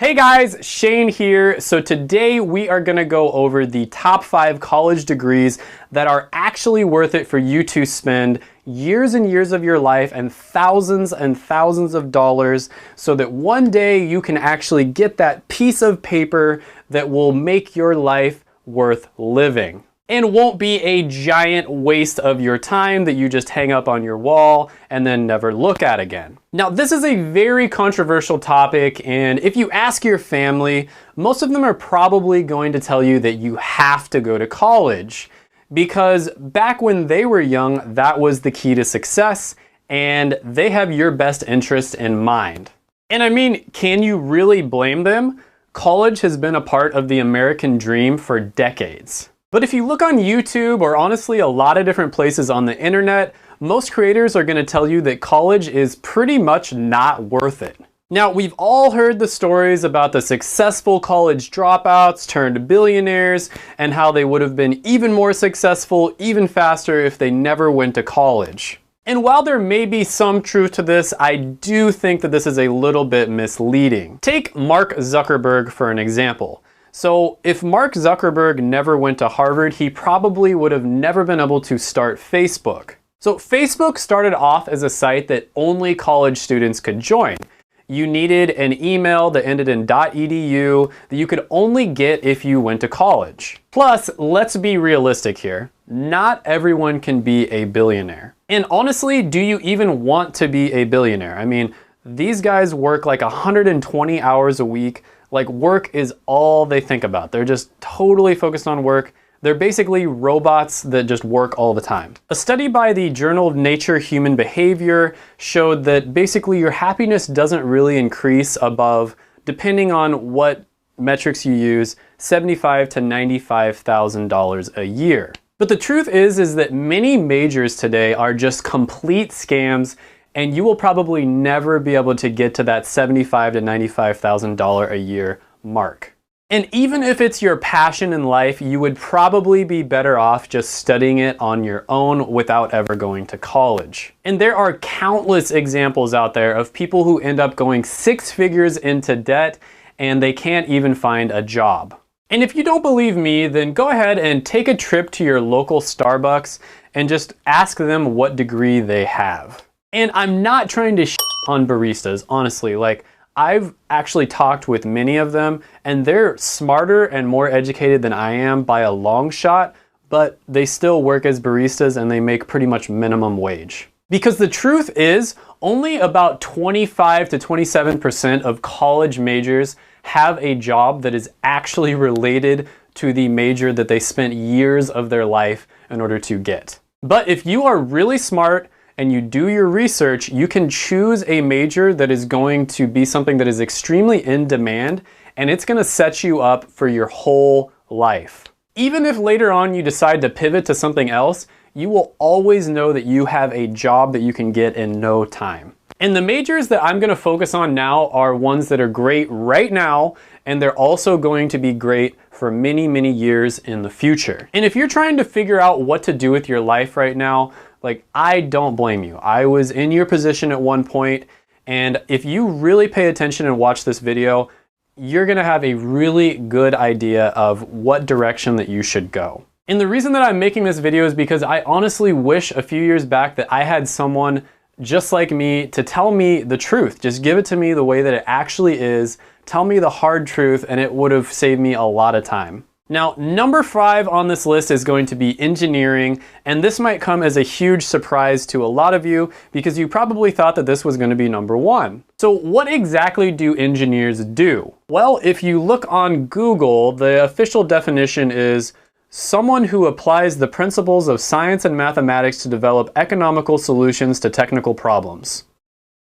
Hey guys, Shane here. So today we are gonna go over the top 5 college degrees that are actually worth it for you to spend years and years of your life and thousands of dollars so that one day you can actually get that piece of paper that will make your life worth living. And won't be a giant waste of your time that you just hang up on your wall and then never look at again. Now, this is a very controversial topic, and if you ask your family, most of them are probably going to tell you that you have to go to college, because back when they were young, that was the key to success, and they have your best interest in mind. And I mean, can you really blame them? College has been a part of the American dream for decades. But if you look on YouTube, or honestly a lot of different places on the internet, most creators are going to tell you that college is pretty much not worth it. Now, we've all heard the stories about the successful college dropouts turned billionaires and how they would have been even more successful, even faster if they never went to college. And while there may be some truth to this, I do think that this is a little bit misleading. Take Mark Zuckerberg for an example. So if Mark Zuckerberg never went to Harvard, he probably would have never been able to start Facebook. So Facebook started off as a site that only college students could join. You needed an email that ended in .edu that you could only get if you went to college. Plus, let's be realistic here. Not everyone can be a billionaire. And honestly, do you even want to be a billionaire? I mean, these guys work like 120 hours a week. Like, work is all they think about. They're just totally focused on work. They're basically robots that just work all the time. A study by the Journal of Nature Human Behavior showed that basically your happiness doesn't really increase above, depending on what metrics you use, $75,000 to $95,000 a year. But the truth is that many majors today are just complete scams, and you will probably never be able to get to that $75,000 to $95,000 a year mark. And even if it's your passion in life, you would probably be better off just studying it on your own without ever going to college. And there are countless examples out there of people who end up going 6 figures into debt and they can't even find a job. And if you don't believe me, then go ahead and take a trip to your local Starbucks and just ask them what degree they have. And I'm not trying to on baristas, honestly. Like, I've actually talked with many of them, and they're smarter and more educated than I am by a long shot, but they still work as baristas and they make pretty much minimum wage. Because the truth is, only about 25 to 27% of college majors have a job that is actually related to the major that they spent years of their life in order to get. But if you are really smart and you do your research, you can choose a major that is going to be something that is extremely in demand, and it's going to set you up for your whole life. Even if later on you decide to pivot to something else, you will always know that you have a job that you can get in no time. And the majors that I'm going to focus on now are ones that are great right now, and they're also going to be great for many, many years in the future. And if you're trying to figure out what to do with your life right now, like, I don't blame you. I was in your position at one point, and if you really pay attention and watch this video, you're gonna have a really good idea of what direction that you should go. And the reason that I'm making this video is because I honestly wish a few years back that I had someone just like me to tell me the truth. Just give it to me the way that it actually is. Tell me the hard truth, and it would have saved me a lot of time. Now, number 5 on this list is going to be engineering, and this might come as a huge surprise to a lot of you because you probably thought that this was going to be number 1. So what exactly do engineers do? Well, if you look on Google, the official definition is someone who applies the principles of science and mathematics to develop economical solutions to technical problems.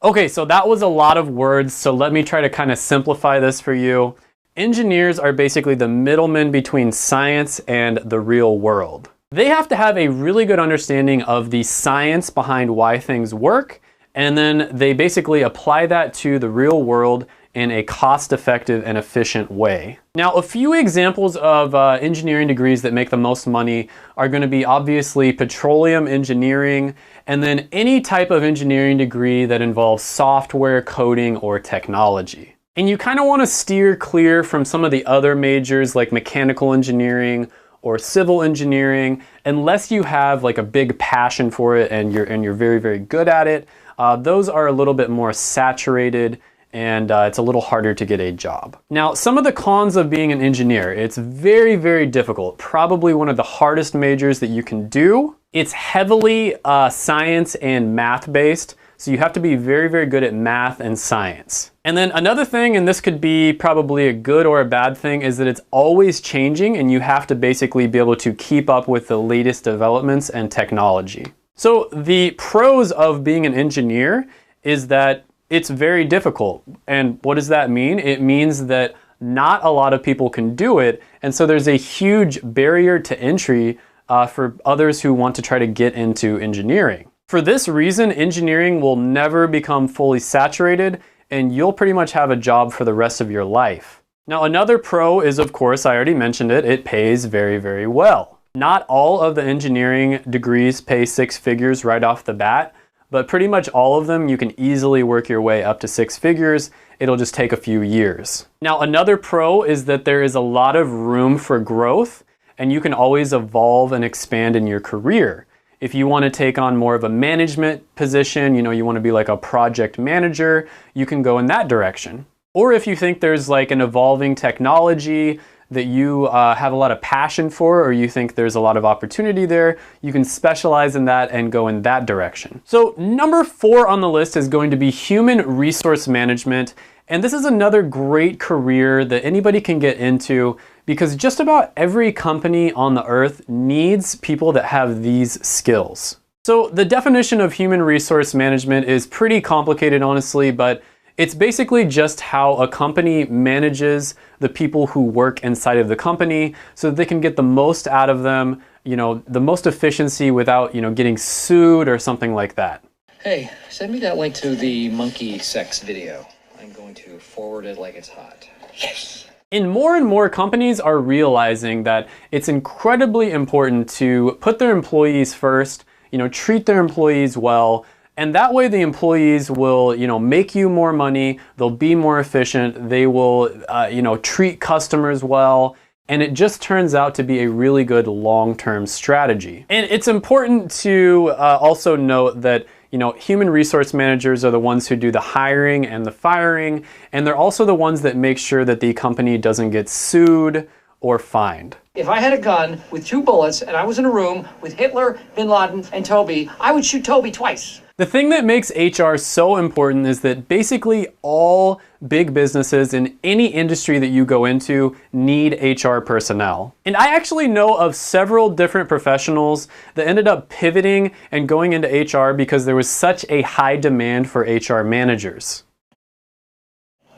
Okay, so that was a lot of words, so let me try to kind of simplify this for you. Engineers are basically the middlemen between science and the real world. They have to have a really good understanding of the science behind why things work, and then they basically apply that to the real world in a cost-effective and efficient way. Now, a few examples of engineering degrees that make the most money are going to be obviously petroleum engineering, and then any type of engineering degree that involves software, coding, or technology. And you kind of want to steer clear from some of the other majors like mechanical engineering or civil engineering, unless you have like a big passion for it and you're very, very good at it. Those are a little bit more saturated, and it's a little harder to get a job. Now, some of the cons of being an engineer: it's very, very difficult. Probably one of the hardest majors that you can do. It's heavily science and math based. So you have to be very, very good at math and science. And then another thing, and this could be probably a good or a bad thing, is that it's always changing and you have to basically be able to keep up with the latest developments and technology. So the pros of being an engineer is that it's very difficult. And what does that mean? It means that not a lot of people can do it. And so there's a huge barrier to entry for others who want to try to get into engineering. For this reason, engineering will never become fully saturated, and you'll pretty much have a job for the rest of your life. Now, another pro is, of course, I already mentioned it, it pays very, very well. Not all of the engineering degrees pay six figures right off the bat, but pretty much all of them you can easily work your way up to six figures. It'll just take a few years. Now, another pro is that there is a lot of room for growth, and you can always evolve and expand in your career. If you want to take on more of a management position, you want to be like a project manager, you can go in that direction. Or if you think there's like an evolving technology that you have a lot of passion for, or you think there's a lot of opportunity there, you can specialize in that and go in that direction. So number 4 on the list is going to be human resource management. And this is another great career that anybody can get into, because just about every company on the earth needs people that have these skills. So the definition of human resource management is pretty complicated, honestly, but it's basically just how a company manages the people who work inside of the company so that they can get the most out of them, the most efficiency without, getting sued or something like that. Hey, send me that link to the monkey sex video. I'm going to forward it like it's hot. Yes! And more companies are realizing that it's incredibly important to put their employees first, treat their employees well, and that way the employees will, make you more money, they'll be more efficient, they will, treat customers well, and it just turns out to be a really good long-term strategy. And it's important to also note that human resource managers are the ones who do the hiring and the firing, and they're also the ones that make sure that the company doesn't get sued or fined. If I had a gun with 2 bullets and I was in a room with Hitler, Bin Laden, and Toby, I would shoot Toby twice. The thing that makes HR so important is that basically all big businesses in any industry that you go into need HR personnel. And I actually know of several different professionals that ended up pivoting and going into HR because there was such a high demand for HR managers.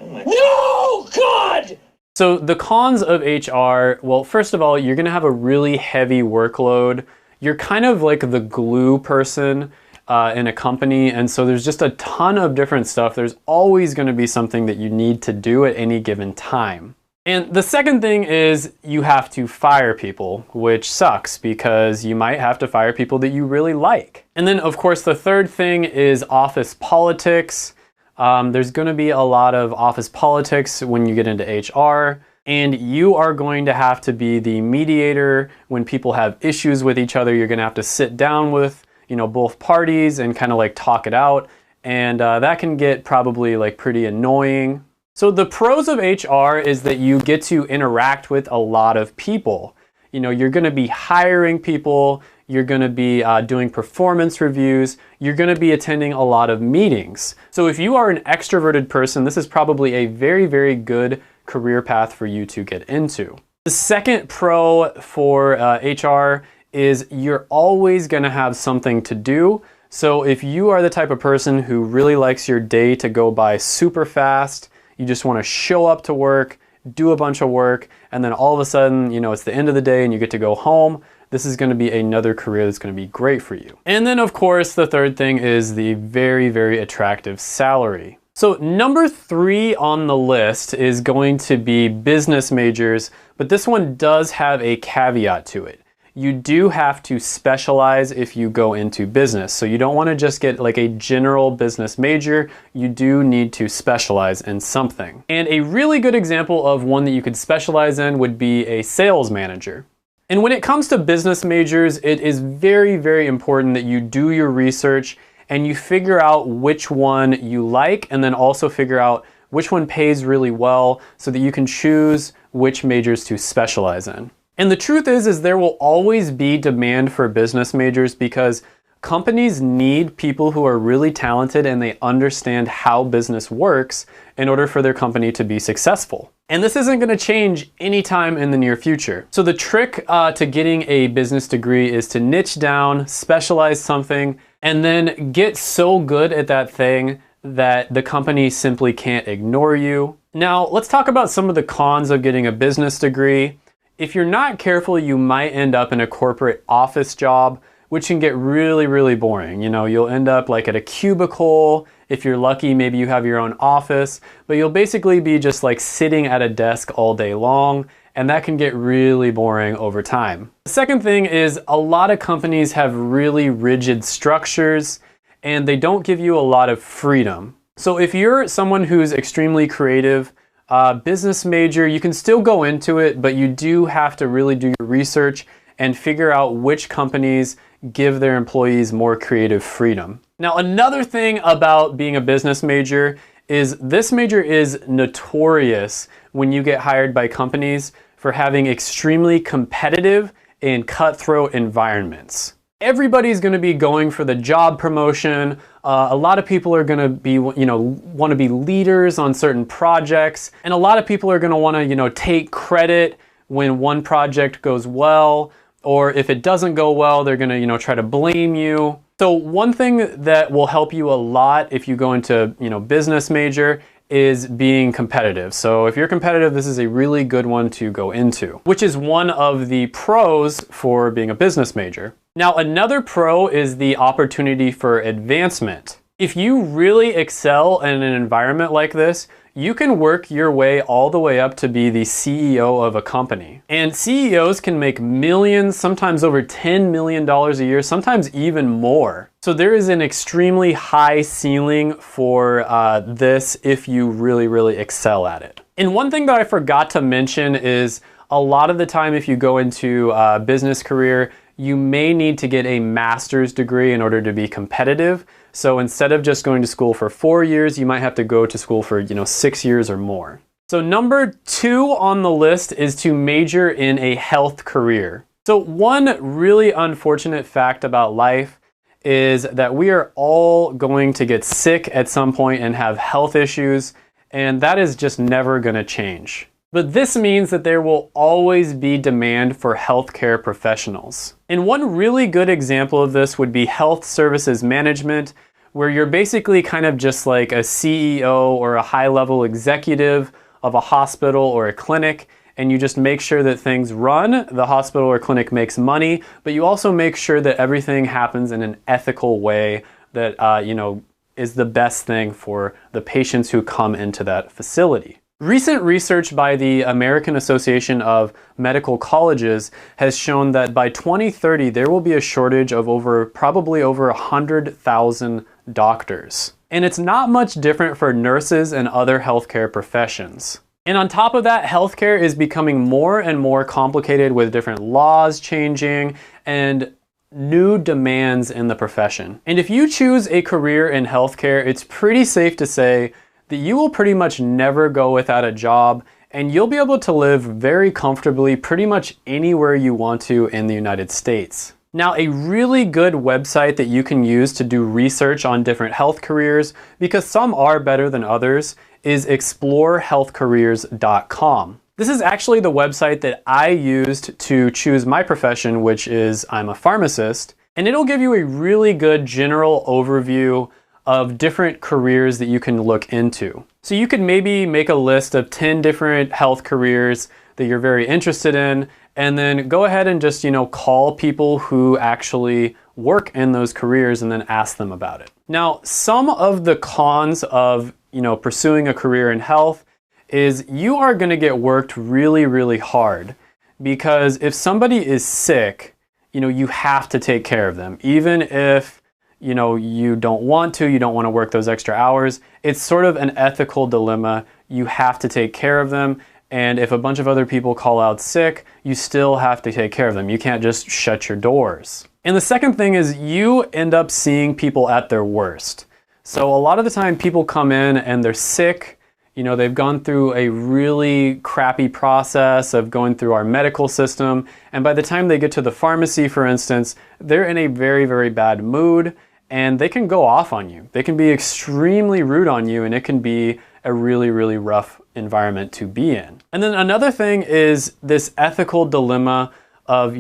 No, God! So the cons of HR, well, first of all, you're gonna have a really heavy workload. You're kind of like the glue person in a company, and so there's just a ton of different stuff. There's always going to be something that you need to do at any given time. And the second thing is you have to fire people, which sucks because you might have to fire people that you really like. And then of course the third thing is office politics. There's going to be a lot of office politics when you get into HR, and you are going to have to be the mediator when people have issues with each other. You're going to have to sit down with both parties and kind of like talk it out. And that can get probably like pretty annoying. So the pros of HR is that you get to interact with a lot of people. You're going to be hiring people, you're going to be doing performance reviews, you're going to be attending a lot of meetings. So if you are an extroverted person, this is probably a very, very good career path for you to get into. The second pro for HR is you're always going to have something to do. So if you are the type of person who really likes your day to go by super fast, you just want to show up to work, do a bunch of work, and then all of a sudden, it's the end of the day and you get to go home, this is going to be another career that's going to be great for you. And then of course, the third thing is the very, very attractive salary. So number 3 on the list is going to be business majors, but this one does have a caveat to it. you do have to specialize if you go into business. So you don't want to just get like a general business major, you do need to specialize in something. And a really good example of one that you could specialize in would be a sales manager. And when it comes to business majors, it is very, very important that you do your research and you figure out which one you like, and then also figure out which one pays really well so that you can choose which majors to specialize in. And the truth is there will always be demand for business majors because companies need people who are really talented and they understand how business works in order for their company to be successful. And this isn't going to change anytime in the near future. So the trick to getting a business degree is to niche down, specialize something, and then get so good at that thing that the company simply can't ignore you. Now, let's talk about some of the cons of getting a business degree. If you're not careful, you might end up in a corporate office job, which can get really, really boring. You know, you'll end up like at a cubicle. If you're lucky, maybe you have your own office, but you'll basically be just like sitting at a desk all day long, and that can get really boring over time. The second thing is a lot of companies have really rigid structures and they don't give you a lot of freedom. So if you're someone who's extremely creative, business major, you can still go into it, but you do have to really do your research and figure out which companies give their employees more creative freedom. Now, another thing about being a business major is this major is notorious when you get hired by companies for having extremely competitive and cutthroat environments. Everybody's going to be going for the job promotion. A lot of people are going to be, want to be leaders on certain projects. And a lot of people are going to want to, take credit when one project goes well, or if it doesn't go well, they're going to, try to blame you. So one thing that will help you a lot if you go into, business major is being competitive. So if you're competitive, this is a really good one to go into, which is one of the pros for being a business major. Now, another pro is the opportunity for advancement. If you really excel in an environment like this, you can work your way all the way up to be the CEO of a company. And CEOs can make millions, sometimes over $10 million a year, sometimes even more. So there is an extremely high ceiling for this if you really, really excel at it. And one thing that I forgot to mention is a lot of the time if you go into a business career, you may need to get a master's degree in order to be competitive. So instead of just going to school for 4 years, you might have to go to school for 6 years or more. So number 2 on the list is to major in a health career. So one really unfortunate fact about life is that we are all going to get sick at some point and have health issues, and that is just never going to change. But this means that there will always be demand for healthcare professionals. And one really good example of this would be health services management, where you're basically kind of just like a CEO or a high-level executive of a hospital or a clinic, and you just make sure that things run, the hospital or clinic makes money, but you also make sure that everything happens in an ethical way that is the best thing for the patients who come into that facility. Recent research by the American Association of Medical Colleges has shown that by 2030, there will be a shortage of probably over 100,000 doctors. And it's not much different for nurses and other healthcare professions. And on top of that, healthcare is becoming more and more complicated with different laws changing and new demands in the profession. And if you choose a career in healthcare, it's pretty safe to say that you will pretty much never go without a job, and you'll be able to live very comfortably pretty much anywhere you want to in the United States. Now, a really good website that you can use to do research on different health careers, because some are better than others, is explorehealthcareers.com. This is actually the website that I used to choose my profession, which is I'm a pharmacist, and it'll give you a really good general overview of different careers that you can look into. So you could maybe make a list of 10 different health careers that you're very interested in, and then go ahead and just, call people who actually work in those careers and then ask them about it. Now, some of the cons of, pursuing a career in health is you are going to get worked really, really hard, because if somebody is sick, you have to take care of them. Even if, you don't want to, you don't want to work those extra hours, it's sort of an ethical dilemma. You have to take care of them. And if a bunch of other people call out sick, you still have to take care of them. You can't just shut your doors. And the second thing is you end up seeing people at their worst. So a lot of the time people come in and they're sick, they've gone through a really crappy process of going through our medical system. And by the time they get to the pharmacy, for instance, they're in a very, very bad mood and they can go off on you. They can be extremely rude on you and it can be a really, really rough environment to be in. And then another thing is this ethical dilemma of,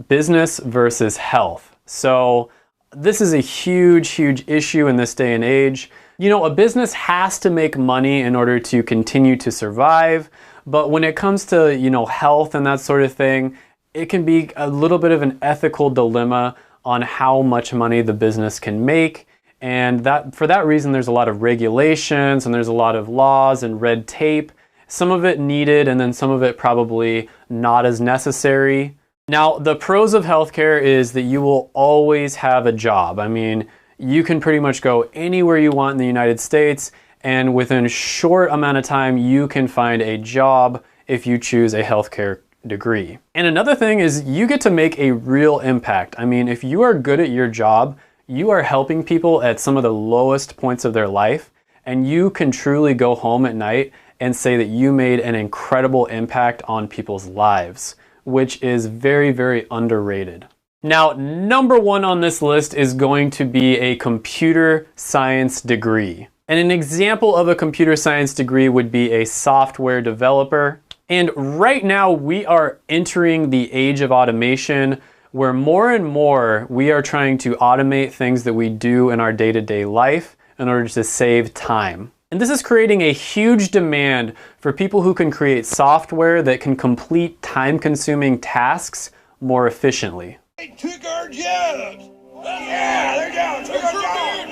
business versus health. So this is a huge, huge issue in this day and age. A business has to make money in order to continue to survive. But when it comes to, health and that sort of thing, it can be a little bit of an ethical dilemma on how much money the business can make. And for that reason, there's a lot of regulations and there's a lot of laws and red tape. Some of it needed and then some of it probably not as necessary. Now, the pros of healthcare is that you will always have a job. I mean, you can pretty much go anywhere you want in the United States, and within a short amount of time, you can find a job if you choose a healthcare degree. And another thing is you get to make a real impact. I mean, if you are good at your job, you are helping people at some of the lowest points of their life, and you can truly go home at night and say that you made an incredible impact on people's lives, which is very, very underrated. Now, number one on this list is going to be a computer science degree. And an example of a computer science degree would be a software developer. And right now we are entering the age of automation where more and more we are trying to automate things that we do in our day-to-day life in order to save time. And this is creating a huge demand for people who can create software that can complete time-consuming tasks more efficiently. They took our jobs! Yeah, they're down, took our jobs!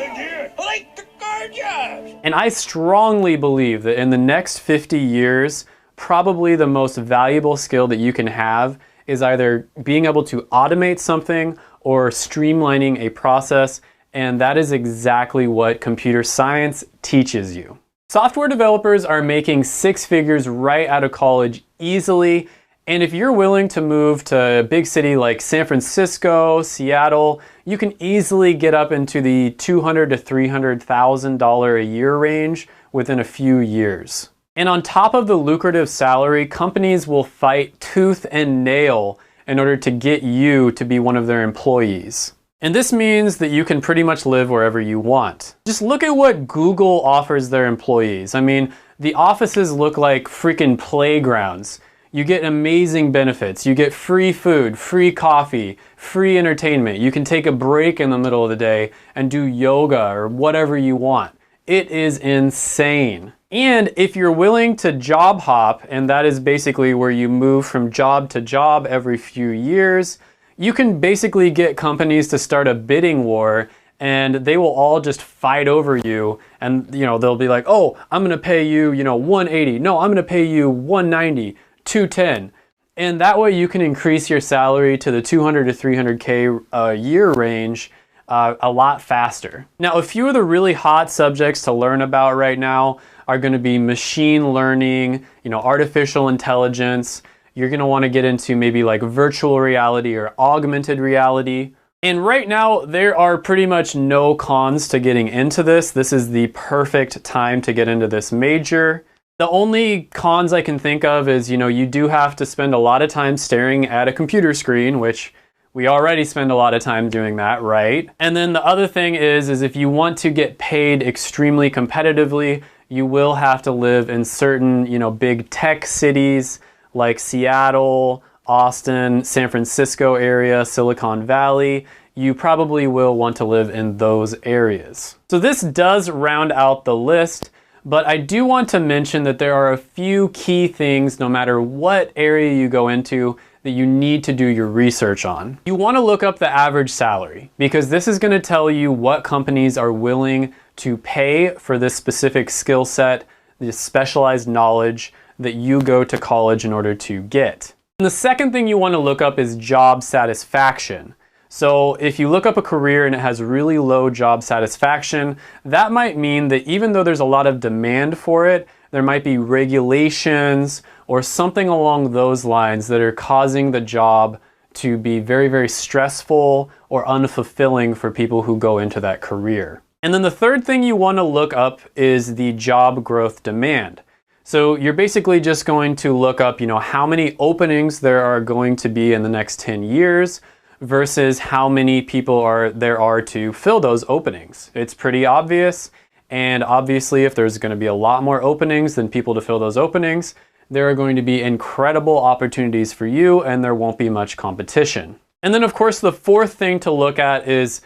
They took our jobs! And I strongly believe that in the next 50 years, probably the most valuable skill that you can have is either being able to automate something or streamlining a process, and that is exactly what computer science teaches you. Software developers are making six figures right out of college easily, and if you're willing to move to a big city like San Francisco, Seattle, you can easily get up into the $200,000 to $300,000 a year range within a few years. And on top of the lucrative salary, companies will fight tooth and nail in order to get you to be one of their employees. And this means that you can pretty much live wherever you want. Just look at what Google offers their employees. I mean, the offices look like freaking playgrounds. You get amazing benefits. You get free food, free coffee, free entertainment. You can take a break in the middle of the day and do yoga or whatever you want. It is insane. And if you're willing to job hop, and that is basically where you move from job to job every few years, you can basically get companies to start a bidding war and they will all just fight over you. And they'll be like, oh, I'm gonna pay you, $180. No, I'm gonna pay you $190, $210. And that way you can increase your salary to the $200 to $300K a year range a lot faster. Now, a few of the really hot subjects to learn about right now are gonna be machine learning, artificial intelligence. You're gonna wanna get into maybe like virtual reality or augmented reality. And right now, there are pretty much no cons to getting into this. This is the perfect time to get into this major. The only cons I can think of is, you do have to spend a lot of time staring at a computer screen, which we already spend a lot of time doing that, right? And then the other thing is if you want to get paid extremely competitively, you will have to live in certain, big tech cities like Seattle, Austin, San Francisco area, Silicon Valley. You probably will want to live in those areas. So this does round out the list, but I do want to mention that there are a few key things no matter what area you go into that you need to do your research on. You want to look up the average salary because this is going to tell you what companies are willing to pay for this specific skill set, this specialized knowledge that you go to college in order to get. And the second thing you want to look up is job satisfaction. So if you look up a career and it has really low job satisfaction, that might mean that even though there's a lot of demand for it, there might be regulations or something along those lines that are causing the job to be very, very stressful or unfulfilling for people who go into that career. And then the third thing you want to look up is the job growth demand. So you're basically just going to look up, how many openings there are going to be in the next 10 years versus how many people there are to fill those openings. It's pretty obvious. And obviously, if there's going to be a lot more openings than people to fill those openings, there are going to be incredible opportunities for you and there won't be much competition. And then of course, the fourth thing to look at is,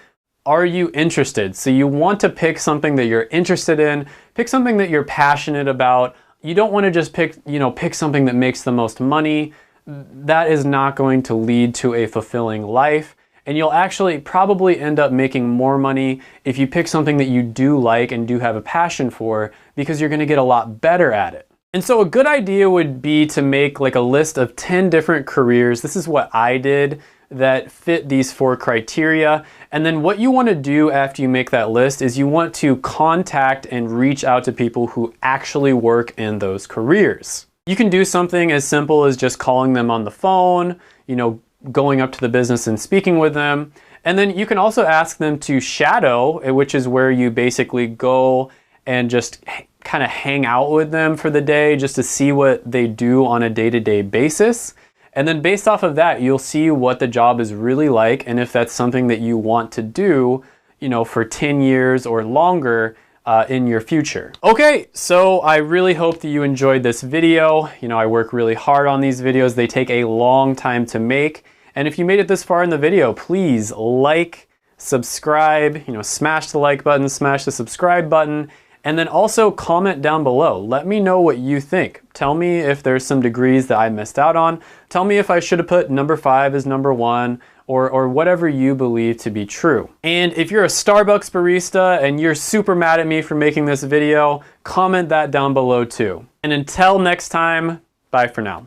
are you interested? So you want to pick something that you're interested in, pick something that you're passionate about. You don't want to just pick something that makes the most money. That is not going to lead to a fulfilling life. And you'll actually probably end up making more money if you pick something that you do like and do have a passion for, because you're going to get a lot better at it. And so a good idea would be to make like a list of 10 different careers. This is what I did that fit these 4 criteria. And then what you want to do after you make that list is you want to contact and reach out to people who actually work in those careers. You can do something as simple as just calling them on the phone, going up to the business and speaking with them. And then you can also ask them to shadow, which is where you basically go and just kind of hang out with them for the day just to see what they do on a day-to-day basis. And then based off of that, you'll see what the job is really like and if that's something that you want to do, for 10 years or longer in your future. Okay, so I really hope that you enjoyed this video. I work really hard on these videos. They take a long time to make. And if you made it this far in the video, please like, subscribe, smash the like button, smash the subscribe button, and then also comment down below. Let me know what you think. Tell me if there's some degrees that I missed out on. Tell me if I should have put number 5 as number 1 or whatever you believe to be true. And if you're a Starbucks barista and you're super mad at me for making this video, comment that down below too. And until next time, bye for now.